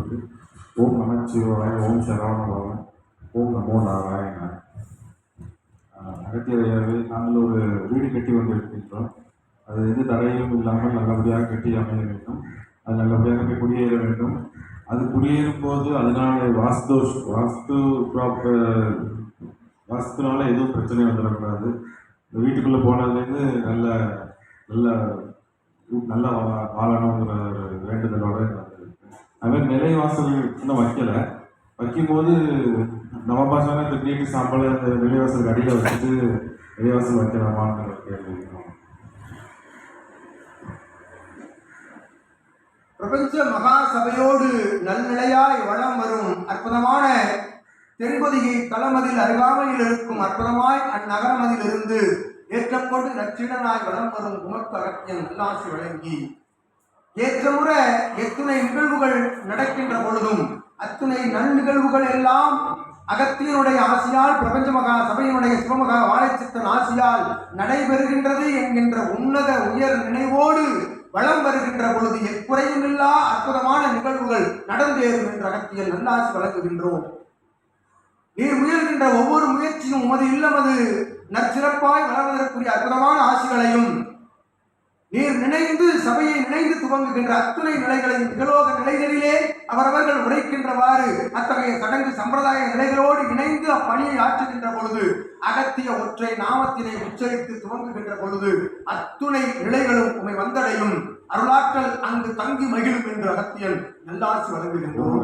சொல்லிட்டு ஓம் நமச்சிவாய, ஓம் சரவணபவன், ஓம் நமோ நாராயண. அகத்தியரையாவே நாங்கள் ஒரு வீடு கட்டி கொண்டிருக்கின்றோம். அது எந்த தடையும் இல்லாமல் நல்லபடியாக கட்டி அமைய வேண்டும். அது நல்லபடியாக போய் குடியேற வேண்டும். அது குடியேறும் போது அதனால வாஸ்துனால எதுவும் பிரச்சனை வந்துடக்கூடாது. இந்த வீட்டுக்குள்ளே போனதுலேருந்து நல்ல நல்ல நல்ல வாழணுங்கிற ஒரு வேண்டுதலோடு அதுமாதிரி நிலைவாசல் இன்னும் வைக்கலை. வைக்கும்போது நம்ம பாஷான இந்த நீட்டு சாம்பல் இந்த நிலைவாசல் அடியில் வச்சுட்டு நிலைவாசல் வைக்கலாமாங்கிற கேள்வி. பிரபஞ்ச மகா சபையோடு நல்நிலையாய் வளம் வரும் அற்புதமான தென்பொதிகை தளமதில் அருகாமையில் இருக்கும் அற்புதமாய் அந்நகரமதில் இருந்து ஏற்றப்போடு நச்சீடனாய் வளம் வரும் குமர்த்த அகத்தியன் நல்லாசி வழங்கி ஏற்றமுறை எத்துணை நிகழ்வுகள் நடக்கின்ற பொழுதும் அத்துணை நன்னிகழ்வுகள் எல்லாம் அகத்தியனுடைய ஆசியால் பிரபஞ்ச மகா சபையினுடைய சிவமகா வாழைச்சித்தன் ஆசியால் நடைபெறுகின்றது என்கின்ற உன்னத உயர் நினைவோடு வளம் வருகின்ற பொழுது எக்குறையும் இல்லா அற்புதமான நிகழ்வுகள் நடந்தேறும் என்ற அகத்தியல் நல்லாசி வழங்குகின்றோம். நீர் முயல்கின்ற ஒவ்வொரு முயற்சியும் உமது இல்லமது நற்சிறப்பாய் வளர்வதற்குரிய அற்புதமான ஆசிகளையும் நீர் நினைந்து சபையை நினைந்து துவங்குகின்ற அத்துணை நிலைகளையும் நிகழோக நிலைகளிலே அவரவர்கள் உரைக்கின்றவாறு அத்தகைய சடங்கு சம்பிரதாய நிலைகளோடு இணைந்து அப்பணியை ஆற்றுகின்ற பொழுது அகத்திய ஒற்றை நாமத்தினை உச்சரித்து துவங்குகின்ற பொழுது அத்துணை நிலைகளும் உமை வந்தடையும். அருளாற்றல் அங்கு தங்கி மகிழும் என்று அகத்தியன் நல்லாசி வழங்குகின்றோம்.